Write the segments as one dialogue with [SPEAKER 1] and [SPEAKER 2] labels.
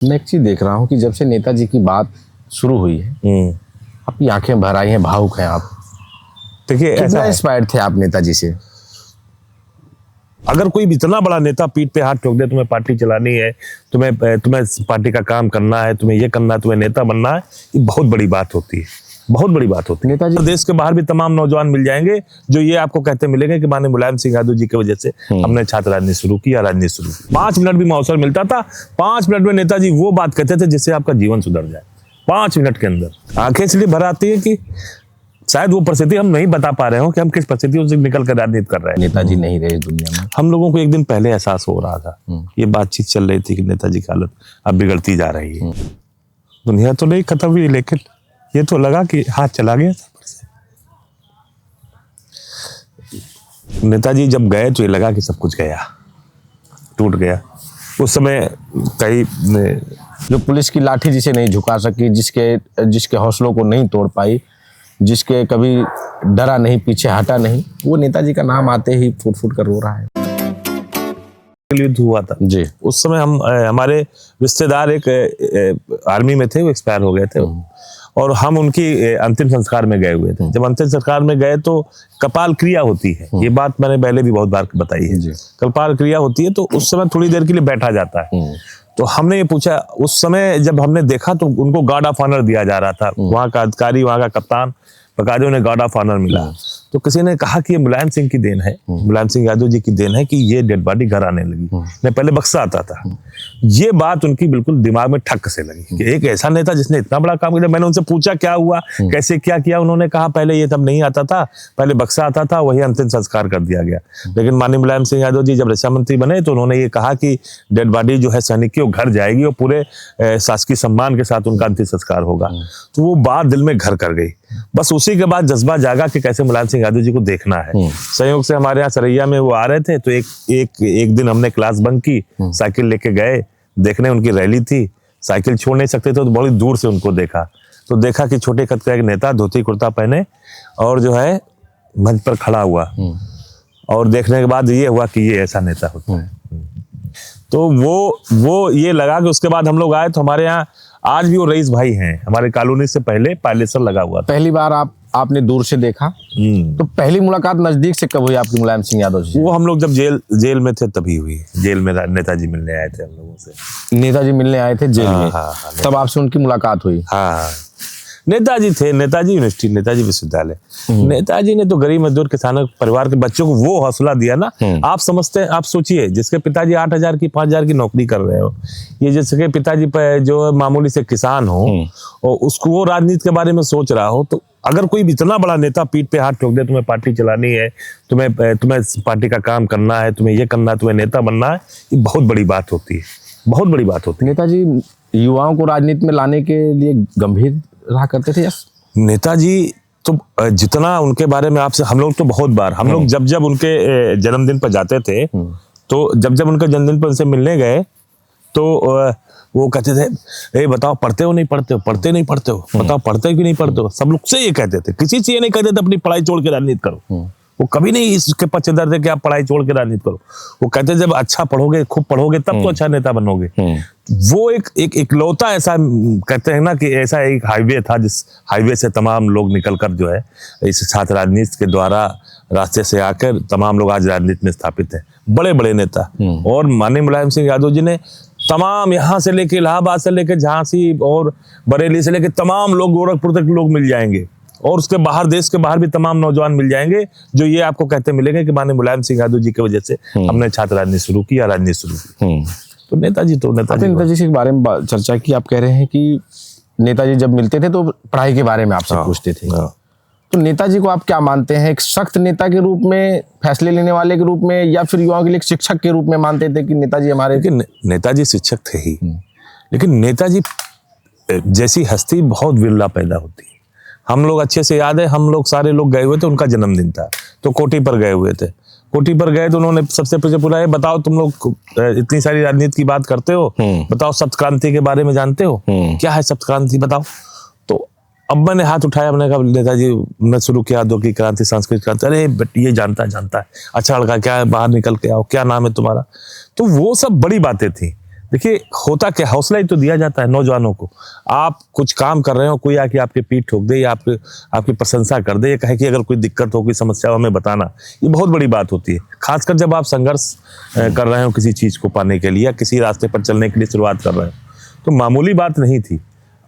[SPEAKER 1] मैं एक चीज देख रहा हूँ कि जब से नेताजी की बात शुरू हुई है आपकी आंखें भर आई हैं, भावुक हैं आप।
[SPEAKER 2] देखिए,
[SPEAKER 1] कितना इंस्पायर्ड थे आप नेताजी से?
[SPEAKER 2] अगर कोई इतना बड़ा नेता पीठ पे हाथ ठोक दे, तुम्हें पार्टी चलानी है, तुम्हें पार्टी का काम करना है, तुम्हें ये करना है, तुम्हें नेता बनना है, ये बहुत बड़ी बात होती है, बहुत बड़ी बात होती है। नेताजी देश के बाहर भी तमाम नौजवान मिल जाएंगे जो ये आपको कहते मिलेंगे कि माननीय मुलायम सिंह यादव जी की वजह से हमने छात्र राजनीति शुरू की या राजनीति शुरू की। 5 मिनट भी अवसर मिलता था, 5 मिनट में नेताजी वो बात कहते थे जिससे आपका जीवन सुधर जाए। 5 मिनट के अंदर आंखें इसलिए भर आती है कि शायद वो परिस्थिति हम नहीं बता पा रहे हो कि हम किस परिस्थितियों से निकल कर राजनीति कर रहे हैं।
[SPEAKER 1] नेताजी नहीं रहे दुनिया में।
[SPEAKER 2] हम लोगों को एक दिन पहले एहसास हो रहा था, ये बातचीत चल रही थी कि नेताजी की हालत अब बिगड़ती जा रही है। दुनिया तो नहीं खत्म हुई, लेकिन ये तो लगा कि हाथ चला गया। नेताजी जब गए तो ये लगा कि सब कुछ गया, टूट गया। उस समय कई
[SPEAKER 1] जो पुलिस की लाठी जिसे नहीं झुका सकी, जिसके हौसलों को नहीं तोड़ पाई, जिसके कभी डरा नहीं, पीछे हटा नहीं, वो नेताजी का नाम आते ही फूट फूट कर रो रहा है।
[SPEAKER 2] युद्ध हुआ था
[SPEAKER 1] जी,
[SPEAKER 2] उस समय हमारे रिश्तेदार एक आर्मी में थे, वो एक्सपायर हो गए थे और हम उनकी अंतिम संस्कार में गए हुए थे। जब अंतिम संस्कार में गए तो कपाल क्रिया होती है, ये बात मैंने पहले भी बहुत बार बताई है। कपाल क्रिया होती है तो उस समय थोड़ी देर के लिए बैठा जाता है। तो हमने ये पूछा, उस समय जब हमने देखा तो उनको गार्ड ऑफ ऑनर दिया जा रहा था, वहाँ का अधिकारी, वहाँ का कप्तान, बकायदे उन्हें गार्ड ऑफ ऑनर मिला। तो किसी ने कहा कि ये मुलायम सिंह की देन है, मुलायम सिंह यादव जी की देन है कि ये डेड बॉडी घर आने लगी। मैं पहले बक्सा आता था, ये बात उनकी बिल्कुल दिमाग में ठक से लगी कि एक ऐसा नेता जिसने इतना बड़ा काम किया। मैंने उनसे पूछा क्या हुआ, कैसे क्या किया, उन्होंने कहा पहले ये सब नहीं आता था, पहले बक्सा आता था, वही अंतिम संस्कार कर दिया गया। लेकिन माननीय मुलायम सिंह यादव जी जब रक्षा मंत्री बने तो उन्होंने ये कहा कि डेड बॉडी जो है सैनिकों घर जाएगी और पूरे शासकीय सम्मान के साथ उनका अंतिम संस्कार होगा। तो वो बात दिल में घर कर गई। बस उसी के बाद जज्बा जागा कि कैसे मुलायम सिंह यादव जी को देखना है। संयोग से हमारे यहाँ सरैया में वो आ रहे थे तो एक दिन हमने क्लास बंक की, साइकिल लेके गए देखने, उनकी रैली थी, साइकिल छोड़ नहीं सकते थे तो बड़ी दूर से उनको देखा। तो देखा कि छोटे कद का एक नेता धोती कुर्ता पहने और जो है मंच पर खड़ा हुआ, और देखने के बाद ये हुआ कि ये ऐसा नेता होता है। तो वो ये लगा कि उसके बाद हम लोग आए तो हमारे यहाँ आज भी वो रईस भाई हैं, हमारे कॉलोनी से पहले पायलेसर लगा हुआ था।
[SPEAKER 1] पहली बार आपने दूर से देखा, तो पहली मुलाकात नजदीक से कब हुई आपकी मुलायम सिंह यादव जी?
[SPEAKER 2] वो हम लोग जब जेल में थे तभी हुई। जेल में नेताजी मिलने आए थे हम लोगों से।
[SPEAKER 1] नेताजी मिलने आए थे जेल में?
[SPEAKER 2] हाँ,
[SPEAKER 1] तब आपसे उनकी मुलाकात हुई?
[SPEAKER 2] हाँ, नेताजी थे, नेताजी यूनिवर्सिटी, नेताजी विश्वविद्यालय। नेताजी ने तो गरीब मजदूर किसानों परिवार के बच्चों को वो हौसला दिया ना। आप समझते हैं, आप सोचिए जिसके पिताजी 8,000 की 5,000 की नौकरी कर रहे हो, ये जिसके पिताजी जो मामूली से किसान हो और उसको वो राजनीति के बारे में सोच रहा हो, तो अगर कोई इतना बड़ा नेता पीठ पे हाथ ठोक दे, तुम्हें पार्टी चलानी है, तुम्हें पार्टी का काम करना है, तुम्हें ये करना है, तुम्हें नेता बनना है, ये बहुत बड़ी बात होती है, बहुत बड़ी बात होती है।
[SPEAKER 1] नेताजी युवाओं को राजनीति में लाने के लिए गंभीर रहा करते थे।
[SPEAKER 2] नेताजी तो जितना उनके बारे में आपसे हम लोग तो बहुत बार, हम लोग जब उनके जन्मदिन पर जाते थे, तो जब उनके जन्मदिन पर उनसे मिलने गए तो वो कहते थे, बताओ पढ़ते हो नहीं पढ़ते हो, पढ़ते नहीं पढ़ते हो, बताओ पढ़ते हो कि नहीं पढ़ते हो। सब लोग से ये कहते थे, किसी से ये नहीं कहते थे अपनी पढ़ाई छोड़ के राजनीति करो। वो कभी नहीं इसके पक्षधर थे कि आप पढ़ाई छोड़ के राजनीति करो। वो कहते जब अच्छा पढ़ोगे, खूब पढ़ोगे, तब तो अच्छा नेता बनोगे। वो एक इकलौता ऐसा कहते हैं ना कि ऐसा एक हाईवे था जिस हाईवे से तमाम लोग निकलकर जो है इस छात्र राजनीति के द्वारा रास्ते से आकर तमाम लोग आज राजनीति में स्थापित हैं, बड़े बड़े नेता। और माननीय मुलायम सिंह यादव जी ने तमाम यहाँ से लेके इलाहाबाद से लेके झांसी और बरेली से लेके तमाम लोग, गोरखपुर तक लोग मिल जाएंगे और उसके बाहर, देश के बाहर भी तमाम नौजवान मिल जाएंगे जो ये आपको कहते मिलेंगे कि माननीय मुलायम सिंह यादव जी की वजह से हमने छात्र राजनीति शुरू की या राजनीति शुरू की। तो नेताजी
[SPEAKER 1] के बारे में चर्चा की। आप कह रहे हैं कि नेताजी जब मिलते थे तो पढ़ाई के बारे में आपसे पूछते थे। तो नेताजी को आप क्या मानते हैं? एक सख्त नेता के रूप में, फैसले लेने वाले के रूप में, या फिर युवाओं के लिए एक शिक्षक के रूप में मानते थे कि नेताजी हमारे?
[SPEAKER 2] नेताजी शिक्षक थे ही, लेकिन नेताजी जैसी हस्ती बहुत विरला पैदा होती है। हम लोग अच्छे से याद है, हम लोग सारे लोग गए हुए थे, उनका जन्मदिन था तो कोठी पर गए हुए थे। कोठी पर गए तो उन्होंने सबसे पहले पूछा, बताओ तुम लोग इतनी सारी राजनीति की बात करते हो, बताओ सप्त क्रांति के बारे में जानते हो, क्या है सप्त क्रांति बताओ। तो अब मैंने हाथ उठाया, मैंने कहा नेताजी मैं शुरू किया 2 की क्रांति, सांस्कृतिक क्रांति। अरे ये जानता है, अच्छा लड़का, क्या है, बाहर निकल के आओ, क्या नाम है तुम्हारा। तो वो सब बड़ी बातें थी। देखिए होता क्या, हौसला ही तो दिया जाता है नौजवानों को। आप कुछ काम कर रहे हो, कोई आके आपके पीठ ठोक दे या आपकी प्रशंसा कर दे, या कहे कि अगर कोई दिक्कत हो, कोई समस्या हो हमें बताना, ये बहुत बड़ी बात होती है। खासकर जब आप संघर्ष कर रहे हो किसी चीज को पाने के लिए या किसी रास्ते पर चलने के लिए शुरुआत कर रहे हो, तो मामूली बात नहीं थी।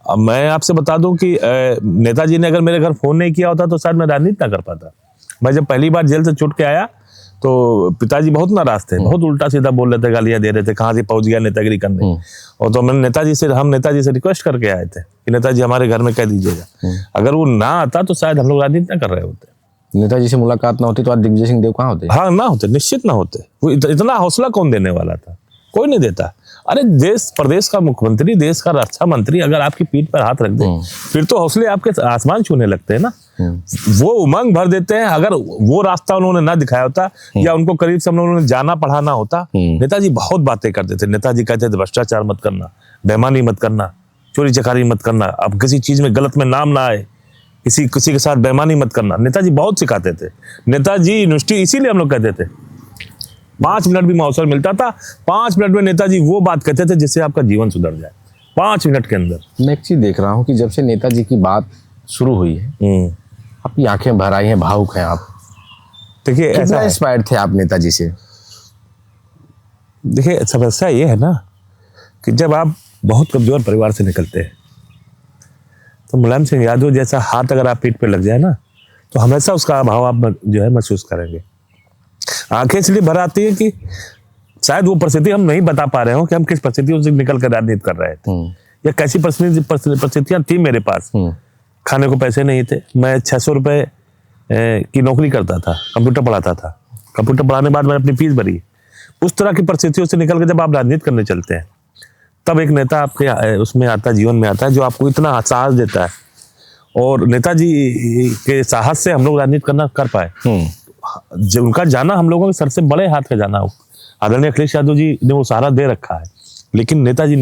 [SPEAKER 2] अब मैं आपसे बता दूं कि नेताजी ने अगर मेरे घर फोन नहीं किया होता तो शायद मैं राजनीति ना कर पाता। मैं जब पहली बार जेल से छूट के आया तो पिताजी बहुत नाराज थे, बहुत उल्टा सीधा बोल रहे थे, गालियां दे रहे थे, कहाँ से पहुंच गया नेतागिरी करने। और तो हम नेताजी से रिक्वेस्ट करके आए थे कि नेताजी हमारे घर में कह दीजिएगा। अगर वो ना आता तो शायद हम लोग राजनीति ना कर रहे होते।
[SPEAKER 1] नेताजी से मुलाकात ना होती तो आज दिग्विजय सिंह देव कहाँ होते?
[SPEAKER 2] हाँ, ना होते, निश्चित ना होते। वो इतना हौसला कौन देने वाला था? कोई नहीं देता। अरे देश प्रदेश का मुख्यमंत्री, देश का रक्षा मंत्री अगर आपकी पीठ पर हाथ रख दे, फिर तो हौसले आपके आसमान छूने लगते हैं ना। वो उमंग भर देते हैं। अगर वो रास्ता उन्होंने ना दिखाया होता या उनको करीब से उन्होंने जाना पढ़ाना होता, नेताजी बहुत बातें करते थे। नेताजी कहते थे भ्रष्टाचार मत करना, बेईमानी मत करना, चोरी चकारी मत करना, अब किसी चीज में गलत में नाम ना आए, किसी के साथ बेईमानी मत करना। नेताजी बहुत सिखाते थे। नेताजी यूनिवर्सिटी, इसीलिए हम लोग कहते थे 5 मिनट भी अवसर मिलता था, 5 मिनट में नेताजी वो बात कहते थे जिससे आपका जीवन सुधर जाए, 5 मिनट के अंदर।
[SPEAKER 1] मैं एक चीज देख रहा हूँ कि जब से नेताजी की बात शुरू हुई है, आपकी आंखें भर आई हैं, भावुक हैं आप।
[SPEAKER 2] देखिए
[SPEAKER 1] कितना इंस्पायर्ड थे आप नेताजी से?
[SPEAKER 2] देखिए समस्या ये है ना कि जब आप बहुत कमजोर परिवार से निकलते हैं तो मुलायम सिंह यादव जैसा हाथ अगर आप पीठ पे लग जाए ना, तो हमेशा उसका अभाव आप जो है महसूस करेंगे। आंखें इसलिए भर आती है कि शायद वो परिस्थिति हम नहीं बता पा रहे हो कि हम किस परिस्थितियों से निकल कर राजनीति कर रहे थे या कैसी परिस्थितियां थी मेरे पास। खाने को पैसे नहीं थे, मैं 600 रुपए की नौकरी करता था, कंप्यूटर पढ़ाता था, कंप्यूटर पढ़ाने के बाद मैंने अपनी फीस भरी। उस तरह की परिस्थितियों से निकल कर जब आप राजनीति करने चलते हैं, तब एक नेता आपके उसमें आता है, जीवन में आता है, जो आपको इतना साहस देता है। और नेताजी के साहस से हम लोग राजनीति करना कर पाए। उनका जाना हम लोगों के सर से बड़े हाथ का जाना हो। आदरणीय अखिलेश यादव जी ने वो सहारा दे रखा है, लेकिन नेताजी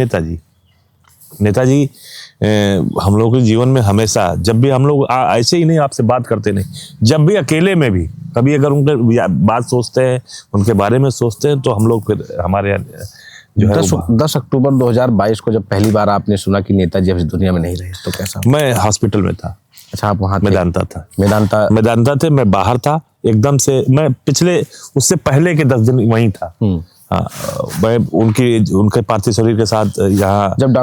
[SPEAKER 2] हम लोगों के जीवन में हमेशा, जब भी हम लोग ऐसे ही नहीं आपसे बात करते नहीं, जब भी अकेले में भी कभी अगर उनके बात सोचते हैं, उनके बारे में सोचते हैं, तो हम लोग फिर हमारे जो है
[SPEAKER 1] 10 अक्टूबर 2022 को जब पहली बार आपने सुना कि नेताजी अब इस दुनिया में नहीं रहे, तो कैसा?
[SPEAKER 2] मैं हॉस्पिटल में था।
[SPEAKER 1] अच्छा, आप वहाँ
[SPEAKER 2] मेदांता था।
[SPEAKER 1] मेदांता
[SPEAKER 2] थे, मैं बाहर था एकदम से। मैं उससे पहले के 10 दिन वहीं था। हाँ, मैं उनके पार्थिव शरीर के साथ यहाँ
[SPEAKER 1] जब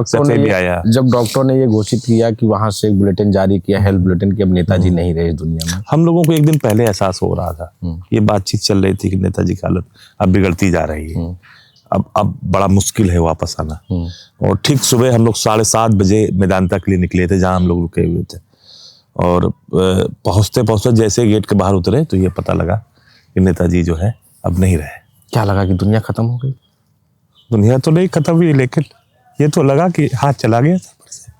[SPEAKER 1] डॉक्टर ने ये घोषित किया कि वहां से एक बुलेटिन जारी किया, हेल्थ बुलेटिन, कि अब नेताजी नहीं रहे इस दुनिया में,
[SPEAKER 2] हम लोगों को एक दिन पहले एहसास हो रहा था। ये बातचीत चल रही थी कि नेताजी की हालत अब बिगड़ती जा रही है, अब बड़ा मुश्किल है वापस आना। और ठीक सुबह हम लोग 7:30 बजे मेदांता के लिए निकले थे, जहाँ हम लोग रुके हुए थे। और पहुंचते जैसे गेट के बाहर उतरे तो ये पता लगा कि नेताजी जो है अब नहीं रहे।
[SPEAKER 1] क्या लगा कि दुनिया खत्म हो गई?
[SPEAKER 2] दुनिया तो नहीं खत्म हुई, लेकिन ये तो लगा कि हाथ चला गया सफर से।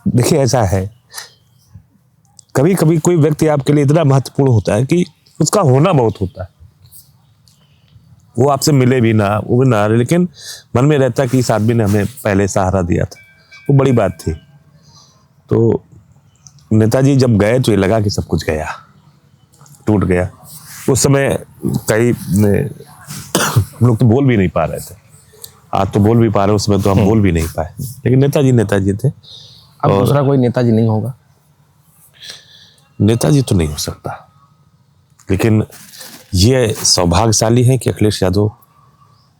[SPEAKER 2] देखिए ऐसा है, कभी कभी कोई व्यक्ति आपके लिए इतना महत्वपूर्ण होता है कि उसका होना बहुत होता है। वो आपसे मिले भी ना, वो भी ना, लेकिन मन में रहता कि इस आदमी ने हमें पहले सहारा दिया था, वो बड़ी बात थी। तो नेताजी जब गए तो ये लगा कि सब कुछ गया, टूट गया। उस समय कई हम लोग तो बोल भी नहीं पा रहे थे। आज तो बोल भी पा रहे, उसमें तो हम बोल भी नहीं पाए, लेकिन नेताजी थे।
[SPEAKER 1] अब दूसरा कोई नेताजी नहीं होगा?
[SPEAKER 2] नेताजी तो नहीं हो सकता, लेकिन ये सौभाग्यशाली है कि अखिलेश यादव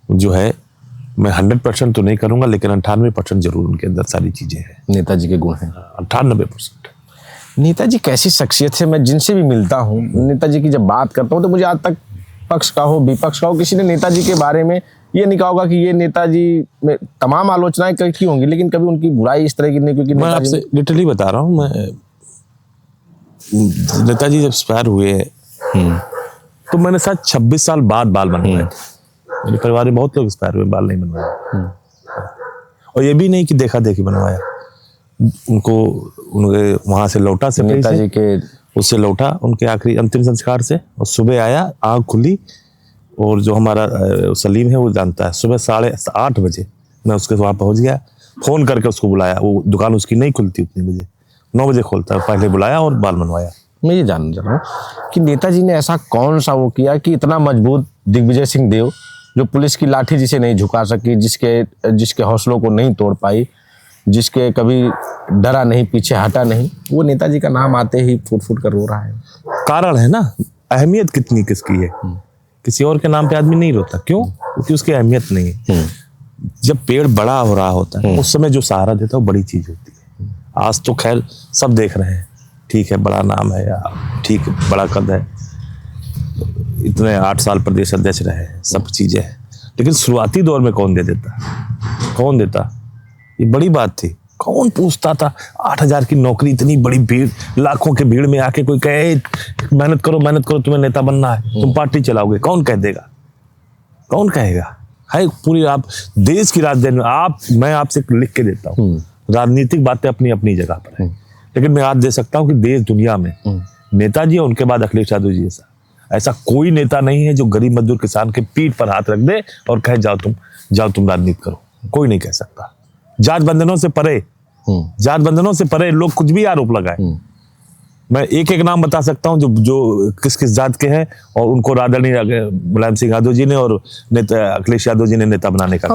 [SPEAKER 2] जो है, मैं 100% तो नहीं करूंगा, लेकिन 98% जरूर उनके अंदर सारी चीजें हैं,
[SPEAKER 1] नेताजी के गुण हैं।
[SPEAKER 2] 98%।
[SPEAKER 1] नेताजी कैसी शख्सियत है? मैं जिनसे भी मिलता हूँ, नेताजी की जब बात करता हूँ, तो मुझे आज तक पक्ष का हो विपक्ष का हो, किसी ने नेताजी के बारे में ये नहीं कहा होगा कि ये नेताजी में तमाम आलोचनाएं की होंगी, लेकिन कभी उनकी बुराई इस तरह की नहीं। क्योंकि
[SPEAKER 2] मैं आपसे लिटरली बता रहा हूँ, मैं नेताजी जब एक्सपायर हुए तो मैंने शायद 26 साल बाद बाल बनवाए थे। मेरे परिवार में बहुत लोग एक्सपायर हुए, बाल नहीं बनवाए। और ये भी नहीं कि देखा देखी बनवाया, उनके वहां से लौटा से
[SPEAKER 1] नेताजी के
[SPEAKER 2] उससे लौटा उनके आखिरी अंतिम संस्कार से, और सुबह आया, आँख खुली, और जो हमारा सलीम है वो जानता है, सुबह 8:30 बजे मैं उसके वहाँ पहुँच गया, फोन करके उसको बुलाया। वो दुकान उसकी नहीं खुलती उतनी बजे, 9 बजे खोलता है, पहले बुलाया और बाल बनवाया।
[SPEAKER 1] मैं ये जानना चाह रहा हूँ कि नेताजी ने ऐसा कौन सा वो किया कि इतना मजबूत दिग्विजय सिंह देव जो पुलिस की लाठी जिसे नहीं झुका सकी, जिसके हौसलों को नहीं तोड़ पाई, जिसके कभी डरा नहीं, पीछे हटा नहीं, वो नेताजी का नाम आते ही फूट फूट कर रो रहा है।
[SPEAKER 2] कारण है ना, अहमियत कितनी किसकी है। किसी और के नाम पे आदमी नहीं रोता, क्यों? क्योंकि उसकी अहमियत नहीं है। जब पेड़ बड़ा हो रहा होता है उस समय जो सहारा देता है वो बड़ी चीज होती है। आज तो खैर सब देख रहे हैं, ठीक है बड़ा नाम है या ठीक है बड़ा कद है, इतने 8 साल प्रदेश अध्यक्ष रहे हैं, सब चीजें हैं, लेकिन शुरुआती दौर में कौन दे देता? कौन देता? ये बड़ी बात थी। कौन पूछता था? 8000 की नौकरी, इतनी बड़ी भीड़, लाखों के भीड़ में आके कोई कहे मेहनत करो, तुम्हें नेता बनना है, तुम पार्टी चलाओगे, कौन कह देगा? कौन कहेगा? है पूरी आप देश की राजधानी। मैं आपसे लिख के देता हूँ, राजनीतिक बातें अपनी अपनी जगह पर है, लेकिन मैं आज दे सकता हूँ कि देश दुनिया में नेताजी और उनके बाद अखिलेश यादव जी ऐसा कोई नेता नहीं है जो गरीब मजदूर किसान के पीठ पर हाथ रख दे और कहे जाओ तुम राजनीति करो। कोई नहीं कह सकता। जात बंधनों से परे लोग कुछ भी आरोप लगाए। मैं एक एक नाम बता सकता हूँ जो किस किस जात के हैं, और उनको आदरणीय मुलायम सिंह यादव जी ने और नेता अखिलेश यादव जी ने नेता बनाने का